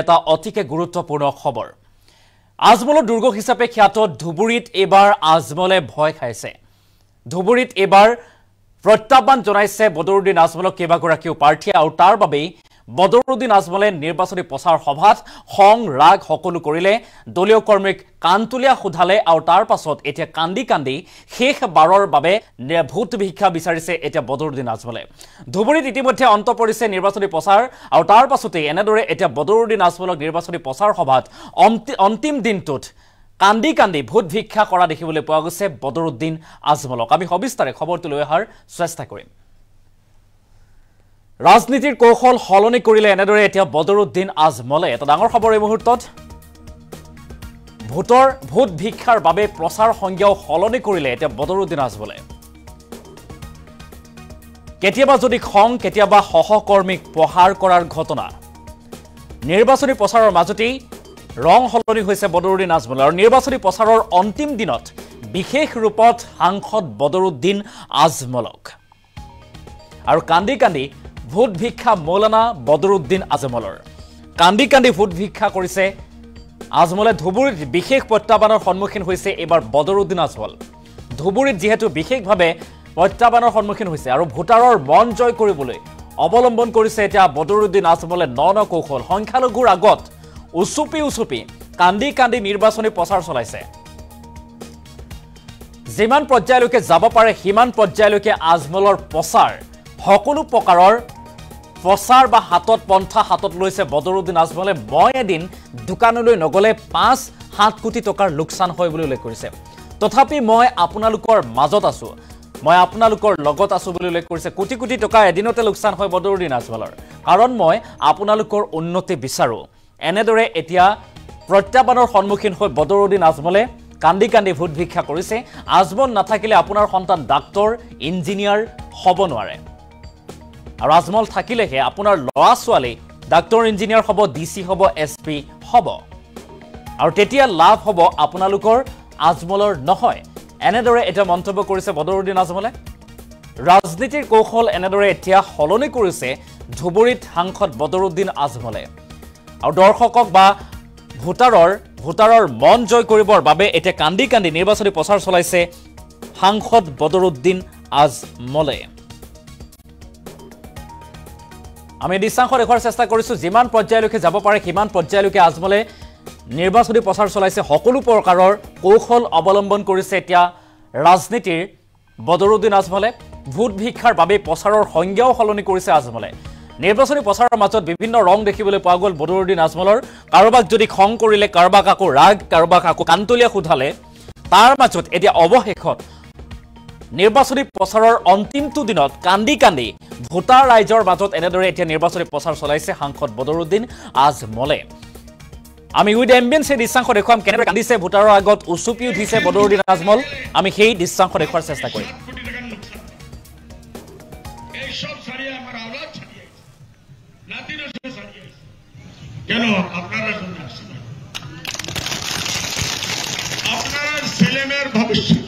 এটা অতিকে গুৰুত্বপূৰ্ণ খবৰ আজমলৰ দুৰ্গ হিচাপে খ্যাত ধুবুৰীত এবাৰ আজমলে ভয় খাইছে ধুবুৰীত এবাৰ প্ৰত্যাহ্বান জনাইছে বদৰুদ্দিন আজমলক কেইবাগৰাকীও প্ৰাৰ্থী আৰু তাৰ বাবেই বদৰুদ্দিন আজমলে নিৰ্বাচনী প্ৰচাৰ সভাত খং ৰাগ সকলো কৰিলে দলীয় কৰ্মীক কানতুলিয়া সোধালে আৰু তাৰ পাছত এতিয়া কান্দি কান্দি শেষ বাৰৰ বাবে ভোট ভিক্ষা বিচাৰিছে এতিয়া বদৰুদ্দিন আজমলে ধুবুৰীত ইতিমধ্যে অন্ত পৰিছে নিৰ্বাচনী প্ৰচাৰ আৰু তাৰ পাছতে এনেদৰে এতিয়া বদৰুদ্দিন আজমলক নিৰ্বাচনী প্ৰচাৰ সভাত অন্তিম দিনটোত কান্দি কান্দি ভোট ভিক্ষা কৰা দেখিবলৈ পোৱা গৈছে বদৰুদ্দিন আজমলক আমি সবিস্তাৰে খবৰটো লৈ অহাৰ চেষ্টা কৰিম ৰাজনীতিৰ কৌশল হলনি কৰিলে এনেদৰে এতিয়া বদৰুদ্দিন আজমলে এটা ডাঙৰ খবৰ এই মুহূৰ্তত ভোট ভিক্ষাৰ বাবে প্ৰচাৰ সংজ্ঞাও হলনি কৰিলে এতিয়া বদৰুদ্দিন আজমলে কেতিয়াবা যদি খং কেতিয়াবা সহকৰ্মীক প্ৰহাৰ কৰাৰ ঘটনা নিৰ্বাচনী প্ৰচাৰৰ মাজতেই ৰং হলনি হৈছে বদৰুদ্দিন আজমল আৰু নিৰ্বাচনী প্ৰচাৰৰ অন্তিম দিনত বিশেষ ৰূপত সাংসদ বদৰুদ্দিন আজমলক আৰু কান্দি কান্দি ভোট ভিক্ষা মৌলানা বদৰুদ্দিন আজমলৰ কান্দি কান্দি ভোট ভিক্ষা কৰিছে আজমলে ধুবুৰীত বিশেষ প্ৰত্যাহ্বানৰ সন্মুখীন হৈছে এবাৰ বদৰুদ্দিন আজমল ধুবুৰীত যেহেতু বিশেষভাৱে প্ৰত্যাহ্বানৰ সন্মুখীন হৈছে আৰু ভোটাৰৰ মন জয় কৰিবলৈ অৱলম্বন কৰিছে এতিয়া বদৰুদ্দিন আজমলে ন কৌশল সংখ্যালঘুৰ আগত উচুপি কান্দি কান্দি নিৰ্বাচনী প্ৰচাৰ চলাইছে যিমান পৰ্যায়লৈকে যাব পাৰে সিমান পৰ্যায়লৈকে আজমলৰ প্ৰচাৰ সকলো প্ৰকাৰৰ প্ৰচাৰ বা হাতত পন্থা হাতত লৈছে বদৰুদ্দিন আজমলে মই এদিন দোকানলৈ নগলে 5-7 কোটি টকাৰ লোকচান হয় বুলি উল্লেখ কৰিছে তথাপি মই আপোনালোকৰ মাজত আছো মই আপোনালোকৰ লগত আছো বুলি উল্লেখ কৰিছে কোটি কোটি টকা এদিনতে লোকচান হয় বদৰুদ্দিন আজমলৰ কাৰণ মই আপোনালোকৰ উন্নতি বিচাৰো এনেদৰে এতিয়া প্ৰত্যাহ্বানৰ সন্মুখীন হৈ বদৰুদ্দিন আজমলে কান্দি কান্দি ভোট ভিক্ষা কৰিছে আজমল নাথাকিলে আপোনাৰ সন্তান ডাক্তৰ ইঞ্জিনিয়াৰ হ'ব নোৱাৰে আৰু আজমল থাকিলেহে আপোনাৰ ল'ৰা ছোৱালী ডাক্তৰ ইঞ্জিনিয়াৰ হ'ব ডিসি হ'ব এসপি হ'ব আৰু তেতিয়া লাভ হ'ব আপোনালোকৰ আজমলৰ নহয় এনেদৰে এটা মন্তব্য কৰিছে বদৰুদ্দিন আজমলে ৰাজনীতিৰ কৌশল এনেদৰে এতিয়া হলনি কৰিছে ধুবুৰীত সাংসদ বদৰুদ্দিন আজমলে আৰু দৰ্শকক বা ভোটাৰৰ মন জয় কৰিবৰ বাবে এতিয়া কান্দি কান্দি নিৰ্বাচনী প্ৰচাৰ চলাইছে সাংসদ বদৰুদ্দিন আজমলে আমি দৃশ্যাংশ দেখুৱাৰ চেষ্টা কৰিছো যিমান পৰ্যায়লৈকে যাব পাৰে সিমান পৰ্যায়লৈকে আজমলে নিৰ্বাচনী প্ৰচাৰ চলাইছে সকলো প্ৰকাৰৰ কৌশল অৱলম্বন কৰিছে এতিয়া ৰাজনীতিৰ বদৰুদ্দিন আজমলে ভোট ভিক্ষাৰ বাবে প্ৰচাৰৰ সংজ্ঞাও হলনি কৰিছে আজমলে নিৰ্বাচনী প্ৰচাৰৰ মাজত বিভিন্ন ৰং দেখিবলৈ পোৱা গ'ল বদৰুদ্দিন আজমলৰ কাৰোবাক যদি খং কৰিলে কাৰোবাক আকৌ ৰাগ কাৰোবাক আকৌ কানতুলিয়া সোধালে তাৰ মাজত এতিয়া অৱশেষত নিৰ্বাচনী প্ৰচাৰৰ অন্তিমটো দিনত কান্দি কান্দি ভোটাৰ ৰাইজৰ মাজত এনেদৰে এতিয়া নিৰ্বাচনী প্ৰচাৰ চলাইছে সাংসদ বদৰুদ্দিন আজমলে আমি উইথ এম্বিয়েন্স দৃশ্যাংশ দেখুৱাম কেনেদৰে কান্দিছে ভোটাৰৰ আগত উচুপি উঠিছে বদৰুদ্দিন আজমল আমি সেই দৃশ্যাংশ দেখুৱাৰ চেষ্টা কৰিম কেন আপনারা জন্য আসছেন আপনারা ছেলেমেয়ের ভবিষ্যৎ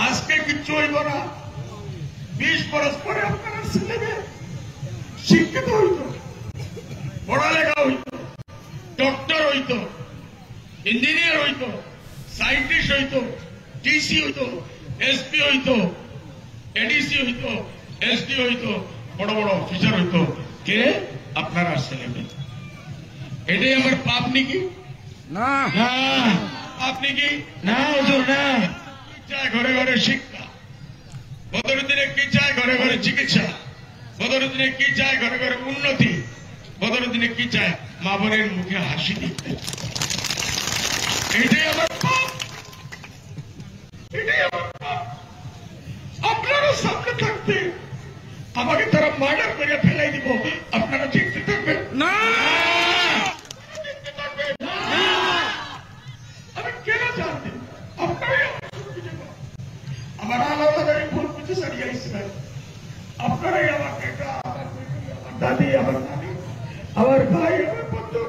আজকে কিচ্ছু হইব না 20 বছর পরে আপনারা ছেলেমেয়ে শিক্ষিত হইত পড়ালেখা হইত ডক্টর হইত ইঞ্জিনিয়ার হইত সাইন্টিস্ট হইত ডিসি হইত এসপি হইত এডিসি হইত এসডি হইত বড় বড় অফিসার হইত কে আপনারা ছেলেমেয়ে এটাই আমার পাপ নাকি না আপনি কি না হুজুর না চাই ঘরে ঘরে শিক্ষা বদরুদ্দিনে কি চায় ঘরে ঘরে চিকিৎসা বদরুদ্দিনে কি চায় ঘরে ঘরে উন্নতি বদরুদ্দিনে কি চায় মা বোনের মুখে হাসি দিতে এটাই আমার পাপ এটাই আমার পাপ আপনারা সামনে থাকতে আমাকে তারা মার্ডার করে ফেলাই দিব আপনারা জিততে থাকবেন না আমি কেন জানতেন আপনারাই আমার আলাদাই ভুল বুঝে সারিয়েছিলেন আপনারাই আমাকে আমার দাদি আমার নানি আমার ভাই আমার বন্ধু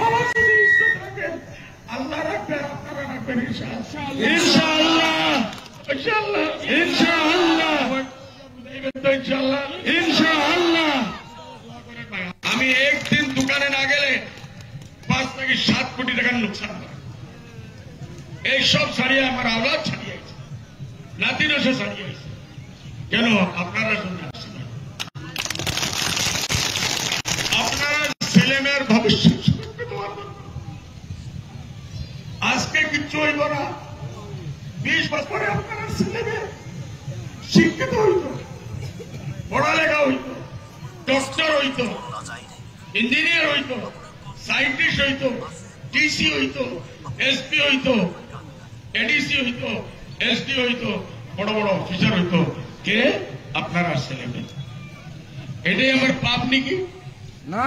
আমার যদি ইজ্জত রাখেন আল্লাহ রাখবেন আপনারা রাখবেন ইনশাআল্লাহ ইনশাআল্লাহ ইনশাআল্লাহ ইনশাআল্লাহ ইনশাআল্লাহ। আমি একদিন দোকানে না গেলে 5 থেকে 7 কোটি টাকার লোকসান হয়। এইসব ছাড়িয়ে আমার আওলাদ ছাড়িয়েছে, নাতি নশো ছাড়িয়েছে। কেন? আপনারা জন্য আসছে না। আপনারা ছেলে মেয়ের ভবিষ্যৎ আজকে কিচ্ছু হইব না, 20 বছর পরে আপনারা ছেলে মেয়ে শিক্ষিত হইত, পড়ালেখা হইত, ডক্টর হইত, ইঞ্জিনিয়ার হইত, সাইন্টিস্ট হইত, ডিসি হইত, এসপি হইত, এডিসি হইত, এসডি হইত, বড় বড় অফিসার হইত। কে? আপনারা ছেলে মেয়ে। এটাই আমার পাপ নাকি? না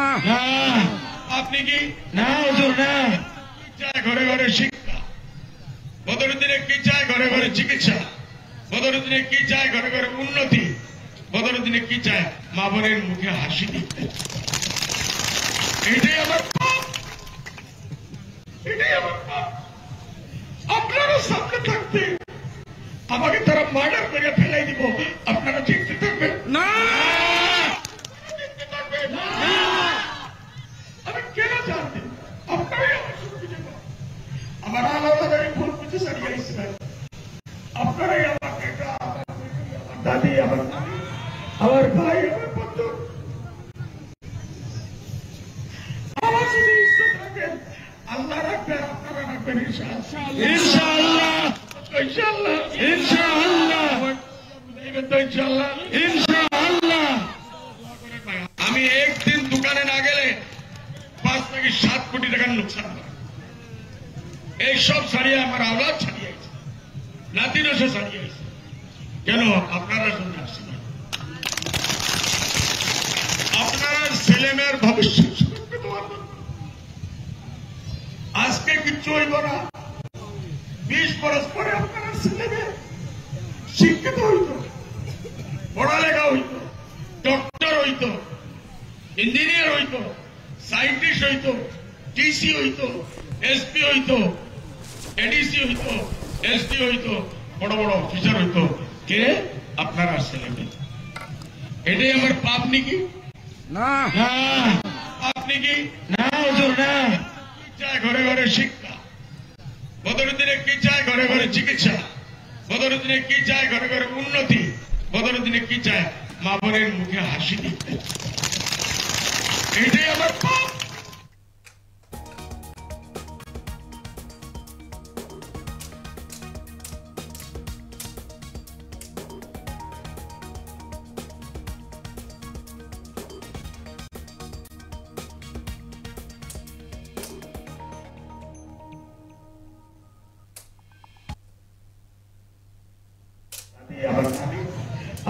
পাপ নাকি? না হুজুর না। ঘরে ঘরে শিক্ষা, বদরুদ্দিনে কি চায়? ঘরে ঘরে চিকিৎসা, বদরুদ্দিনে কি চায়? ঘরে ঘরে উন্নতি, বদরুদ্দিনে কি চায়? মা বোনের মুখে হাসি দিতে। এটাই আমার পাপ, এটাই আমার পাপ। আপনারা সামনে থাকতে আমাকে তারা মার্ডার করে ফেলাই দিব, আপনারা দেখতে থাকবেন না আমি কেন জানতে? আপনারাই আমার সুবিধা, আমার আলাদা ভুল বুঝে সারিয়েছিলেন। আপনারাই আমার বেটা, আমার দাদি, আমার ভাই, আমার বন্ধু, আমার যদি ইজ্জত রাখেন আল্লাহ রাখবেন, আপনারা রাখবেন ইনশাআল্লাহ। ইনশাআল্লাহ ইনশাআল্লাহ ইনশাআল্লাহ ইনশাআল্লাহ। আমি একদিন দোকানে না গেলে 5 থেকে 7 কোটি টাকার লোকসান হয়। এইসব ছাড়িয়ে আমার আওলাদ ছাড়িয়েছে, নাতি নশো ছাড়িয়েছে। কেন? আপনারা জন্য আসছে না। আপনারা ছেলে মেয়ের ভবিষ্যৎ আজকে কিচ্ছু হইব না, 20 বছর পরে আপনারা ছেলে মেয়ে শিক্ষিত হইত, পড়ালেখা হইত, ডক্টর হইত, ইঞ্জিনিয়ার হইত, সাইন্টিস্ট হইত, ডিসি হইত, এসপি হইত, এডিসি হইত, এসডি হইত, বড় বড় অফিসার হইত। কে? আপনারা ছেলে মেয়ে। এটাই আমার পাপ নাকি? না পাপ নাকি? না হুজুর না। ঘরে ঘরে শিক্ষা, বদরুদ্দিনে কি চায়? ঘরে ঘরে চিকিৎসা, বদরুদ্দিনে কি চায়? ঘরে ঘরে উন্নতি, বদরুদ্দিনে কি চায়? মা বোনের মুখে হাসি দিতে। এটাই আমার পাপ।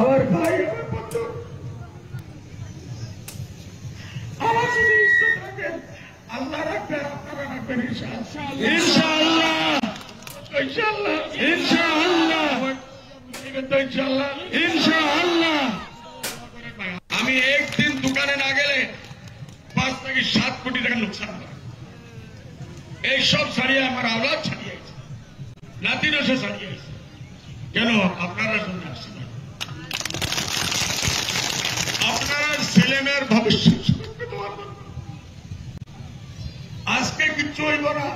আমার ভাই, আমার বন্ধু, আমার যদি ইজ্জত রাখেন আল্লাহ রাখবেন, আপনারা রাখবেন ইনশাআল্লাহ ইনশাআল্লাহ ইনশাআল্লাহ ইনশাআল্লাহ ইনশাআল্লাহ। আমি একদিন দোকানে না গেলে 5 থেকে 7 কোটি টাকার লোকসান হয়। এইসব ছাড়িয়ে আমার আওলাদ ছাড়িয়েছে, নাতি নশো ছাড়িয়েছে। কেন? আপনারা জন্য আসছে না। আপনারা ছেলে মেয়ের ভবিষ্যৎ আজকে কিচ্ছু হইব না,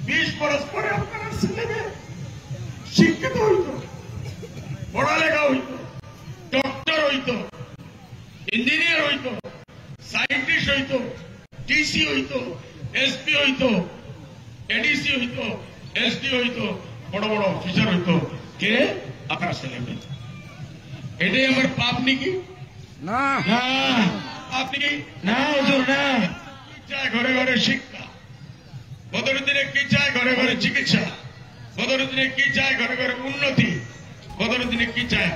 20 বছর পরে আপনারা ছেলে মেয়ে শিক্ষিত হইত, পড়ালেখা হইত, ডক্টর হইত, ইঞ্জিনিয়ার হইত, সাইন্টিস্ট হইত, ডিসি হইত, এসপি হইত, এডিসি হইত, এসডি হইত, বড় বড় অফিসার হইত। কে? আপনারা ছেলে মেয়ে। এটাই আমার পাপ নাকি? না পাপ নাকি? না হুজুর না। ঘরে ঘরে শিক্ষা, বদরুদ্দিনে কি চায়? ঘরে ঘরে চিকিৎসা, বদরুদ্দিনে কি চায়? ঘরে ঘরে উন্নতি, বদরুদ্দিনে কি চায়?